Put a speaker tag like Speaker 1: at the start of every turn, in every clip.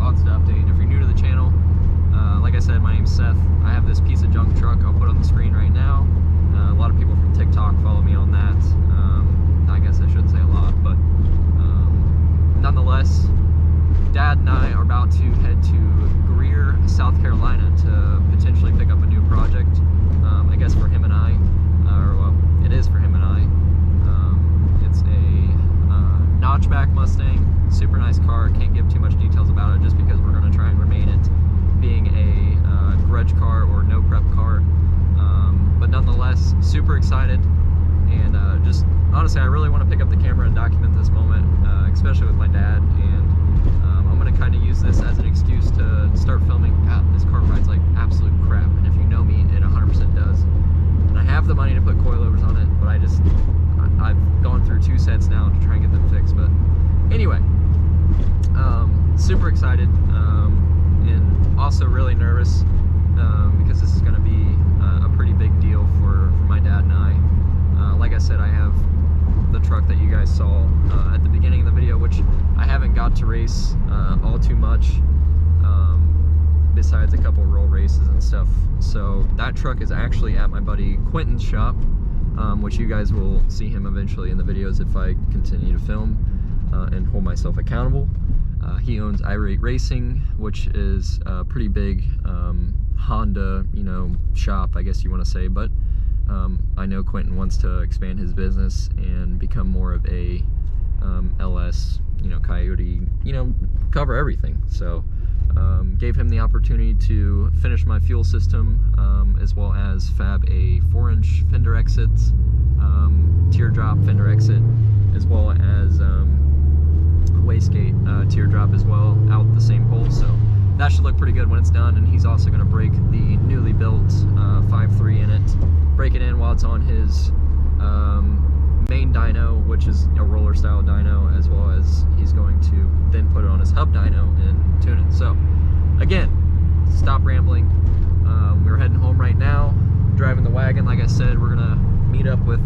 Speaker 1: lots to update. And if you're new to the channel, like I said, my name's Seth. I have this piece of junk truck I'll put on the screen right now. A lot of people from TikTok follow me on that. I guess I shouldn't say a lot, but nonetheless, Dad and I are about to head to Greer, South Carolina to potentially pick up a new project. I guess for him and I, or well, it is for him and I. It's a notchback Mustang, super nice car. Can't give too much details about it just because we're going to try and remain it being a grudge car or no prep car. But nonetheless, super excited, and just honestly, I really want to pick up the camera and document this moment, especially with my dad. And I'm going to kind of use this as an excuse to start filming. God, this car rides like absolute crap, and if you know me, it 100% does. And I have the money to put coilovers on it, but I've gone through 2 sets now to try and get them fixed. But anyway, super excited, and also really nervous because this is going to be a pretty big deal for my dad and I. Like I said, I have the truck that you guys saw at the beginning of the video, which I haven't got to race all too much, besides a couple roll races and stuff. So that truck is actually at my buddy Quentin's shop, which you guys will see him eventually in the videos if I continue to film and hold myself accountable. He owns Wright Racing, which is a pretty big Honda, shop, I guess you want to say. But I know Quentin wants to expand his business and become more of a LS, Coyote, cover everything. So gave him the opportunity to finish my fuel system, as well as fab a 4-inch fender exit, teardrop fender exit, as well as wastegate teardrop as well, out the same hole. So that should look pretty good when it's done. And he's also going to break the newly built 5.3 in it, break it in while it's on his main dyno, which is a roller style dyno, as well as he's going to then put it on his hub dyno and tune it. So again, stop rambling. We're heading home right now, driving the wagon. Like I said, we're gonna meet up with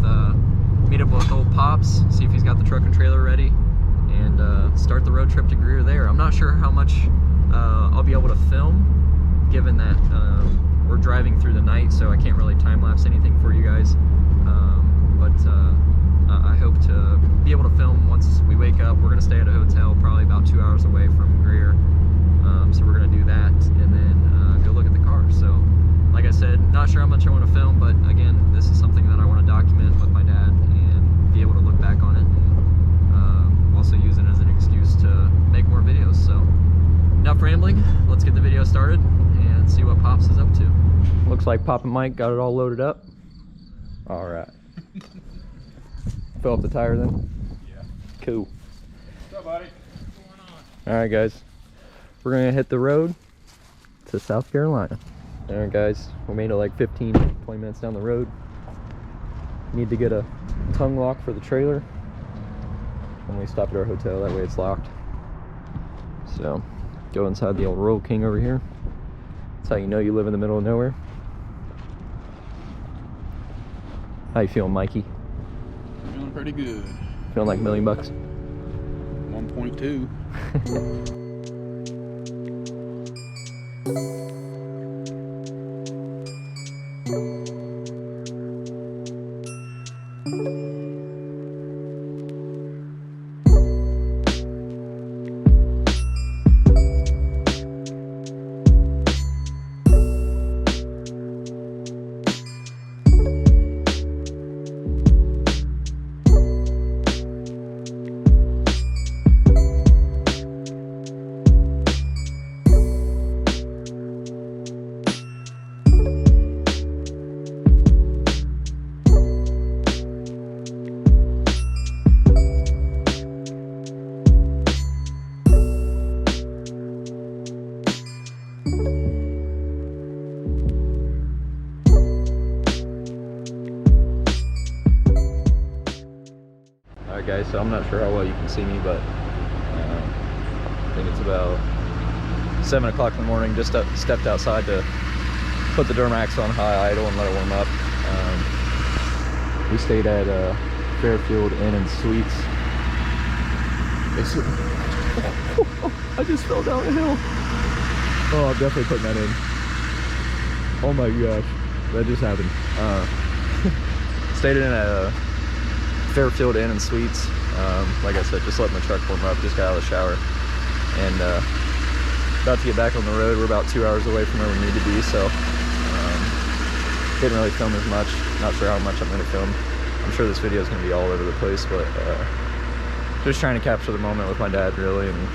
Speaker 1: old Pops, see if he's got the truck and trailer ready, and start the road trip to Greer there. I'm not sure how much I'll be able to film, given that we're driving through the night, so I can't really time-lapse anything for you guys. But I hope to be able to film once we wake up. We're going to stay at a hotel probably about 2 hours away from Greer. So we're going to do that and then go look at the car. So like I said, not sure how much I want to film, but again, this is something that I want to document with my dad and be able to look back on it, and also use it as an excuse to make more videos. So enough rambling, let's get the video started and see what Pops is up to. Looks like Pop and Mike got it all loaded up. All right. Fill up the tire then?
Speaker 2: Yeah.
Speaker 1: Cool.
Speaker 2: What's up, buddy? What's going on?
Speaker 1: All right, guys. We're gonna hit the road to South Carolina. All right, guys. We made it like 15, 20 minutes down the road. Need to get a tongue lock for the trailer when we stop at our hotel. That way it's locked. So, go inside the old Royal King over here. That's how you know you live in the middle of nowhere. How you feeling, Mikey?
Speaker 2: Feeling pretty good.
Speaker 1: Feeling like $1 million?
Speaker 2: 1.2.
Speaker 1: Alright guys, so I'm not sure how well you can see me, but I think it's about 7 o'clock in the morning. Just stepped outside to put the Duramax on high idle and let it warm up. We stayed at Fairfield Inn and Suites. I just fell down a hill. Oh, I'm definitely putting that in. Oh my gosh, that just happened. Stayed in a Fairfield Inn and Suites. Like I said, just let my truck warm up, just got out of the shower. And about to get back on the road. We're about 2 hours away from where we need to be, so didn't really film as much. Not sure how much I'm going to film. I'm sure this video is going to be all over the place, but just trying to capture the moment with my dad, really, and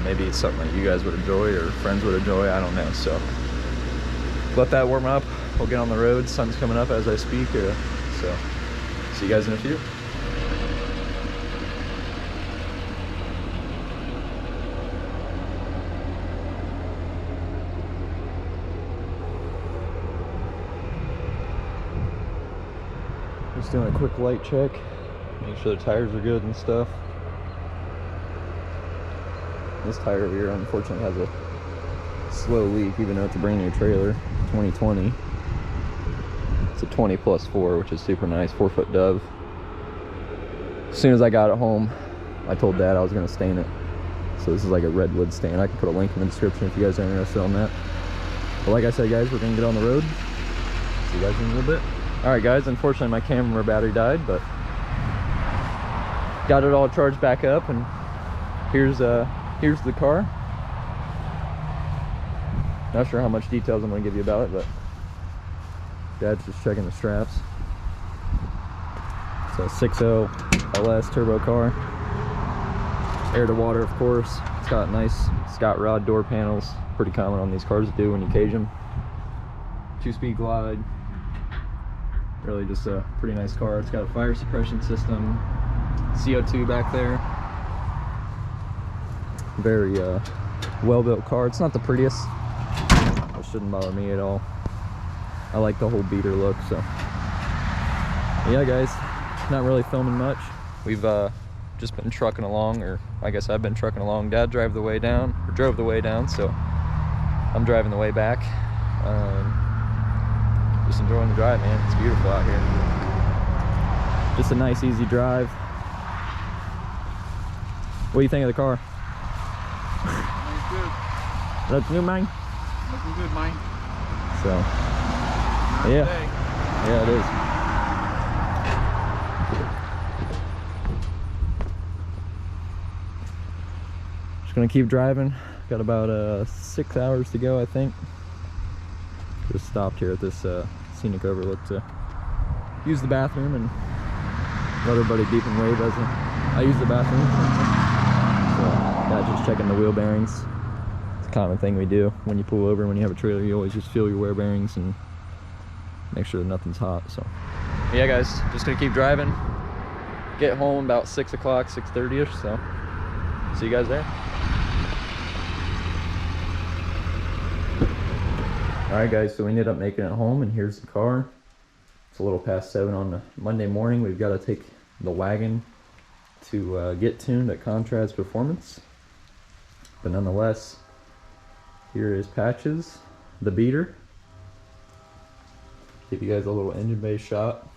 Speaker 1: maybe it's something that you guys would enjoy or friends would enjoy. I don't know. So let that warm up. We'll get on the road. Sun's coming up as I speak. So see you guys in a few. Just doing a quick light check, make sure the tires are good and stuff. This tire over here unfortunately has a slow leak, even though it's a brand new trailer, 2020. It's a 20+4, which is super nice, 4-foot Dove. As soon as I got it home, I told Dad I was going to stain it. So this is like a redwood stain. I can put a link in the description if you guys are interested on that. But like I said, guys, we're going to get on the road. See you guys in a little bit. Alright guys, unfortunately my camera battery died, but got it all charged back up, and here's the car. Not sure how much details I'm going to give you about it, but Dad's just checking the straps. It's a 6.0 LS turbo car. Air to water, of course. It's got nice Scott rod door panels. Pretty common on these cars to do when you cage them. 2-speed glide. Really just a pretty nice car. It's got a fire suppression system, CO2 back there. Very well-built car. It's not the prettiest, which shouldn't bother me at all. I like the whole beater look, so yeah guys, not really filming much. We've just been trucking along, or I guess I've been trucking along. Dad drove the way down, so I'm driving the way back. Just enjoying the drive, man. It's beautiful out here. Just a nice, easy drive. What do you think of the car?
Speaker 2: Looks good.
Speaker 1: Looks new, man?
Speaker 2: Looking good, man.
Speaker 1: So,
Speaker 2: Nice
Speaker 1: yeah.
Speaker 2: day.
Speaker 1: Yeah, it is. Just gonna keep driving. Got about 6 hours to go, I think. Just stopped here at this scenic overlook to use the bathroom and let everybody beep and wave as I use the bathroom. So Dad's just checking the wheel bearings. It's a common thing we do when you pull over. When you have a trailer, you always just feel your wheel bearings and make sure that nothing's hot. So yeah guys, just gonna keep driving. Get home about 6 o'clock, 6:30ish. So see you guys there. Alright guys, so we ended up making it home, and here's the car. It's a little past 7 on a Monday morning. We've got to take the wagon to get tuned at Contrast Performance. But nonetheless, here is Patches, the beater. Give you guys a little engine bay shot.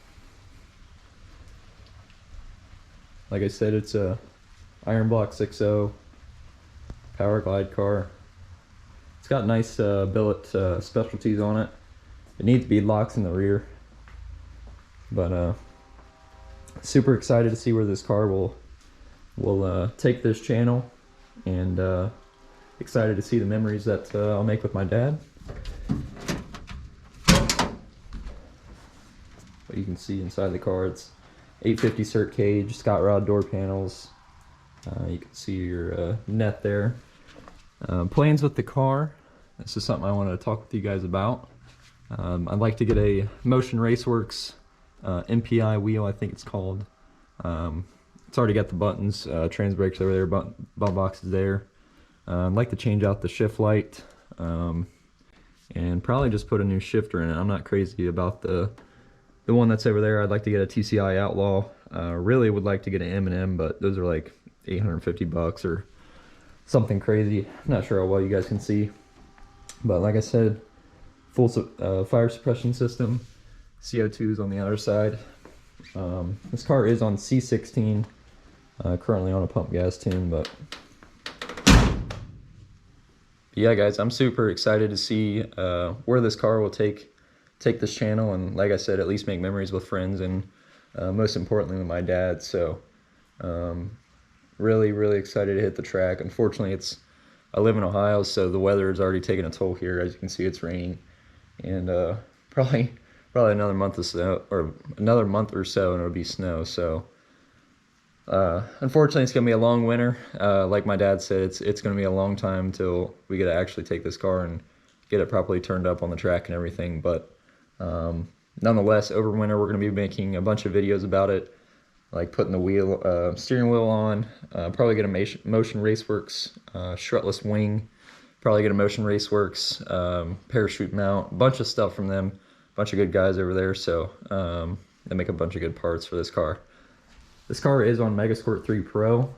Speaker 1: Like I said, it's a Iron Block 6.0 Power Glide car. It's got nice billet specialties on it. It needs bead locks in the rear. But super excited to see where this car will take this channel, and excited to see the memories that I'll make with my dad. What you can see inside the car, it's 850 cert cage, Scott rod door panels. You can see your net there. Plans with the car. This is something I wanted to talk with you guys about. I'd like to get a Motion Raceworks MPI wheel, I think it's called. It's already got the buttons, trans brakes over there, button box is there. I'd like to change out the shift light, and probably just put a new shifter in it. I'm not crazy about the one that's over there. I'd like to get a TCI Outlaw. Really would like to get an M&M, but those are like $850 or something crazy. I'm not sure how well you guys can see, but like I said, full fire suppression system. CO2's on the other side. This car is on C16, currently on a pump gas tune, but Yeah, guys, I'm super excited to see where this car will take this channel, and like I said, at least make memories with friends, and most importantly with my dad. So really excited to hit the track. Unfortunately, I live in Ohio, so the weather is already taking a toll here. As you can see, it's raining, and probably another month or so, and it'll be snow. So unfortunately, it's gonna be a long winter. Like my dad said, it's gonna be a long time till we get to actually take this car and get it properly turned up on the track and everything. But nonetheless, over winter we're gonna be making a bunch of videos about it, like putting the steering wheel on. Probably get a Motion Raceworks strutless wing. Probably get a Motion Raceworks parachute mount. A bunch of stuff from them. A bunch of good guys over there. So they make a bunch of good parts for this car. This car is on Megasquirt 3 Pro,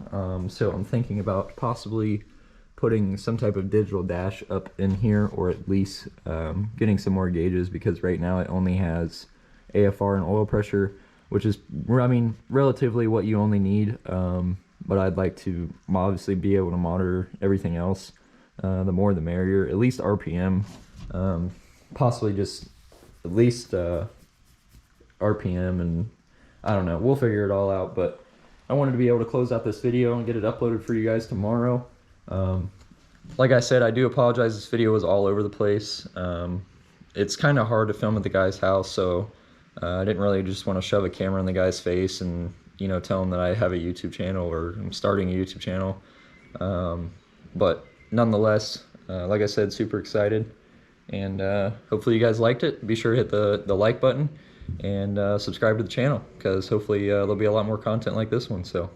Speaker 1: so I'm thinking about possibly putting some type of digital dash up in here, or at least getting some more gauges, because right now it only has AFR and oil pressure, which is, I mean, relatively what you only need, but I'd like to obviously be able to monitor everything else. The more the merrier, at least RPM, possibly just at least RPM, and I don't know, we'll figure it all out. But I wanted to be able to close out this video and get it uploaded for you guys tomorrow. Like I said, I do apologize, this video was all over the place. It's kind of hard to film at the guy's house, so I didn't really just want to shove a camera in the guy's face and, you know, tell him that I have a YouTube channel, or I'm starting a YouTube channel. But nonetheless, like I said, super excited, and hopefully you guys liked it. Be sure to hit the like button and subscribe to the channel, because hopefully there'll be a lot more content like this one. So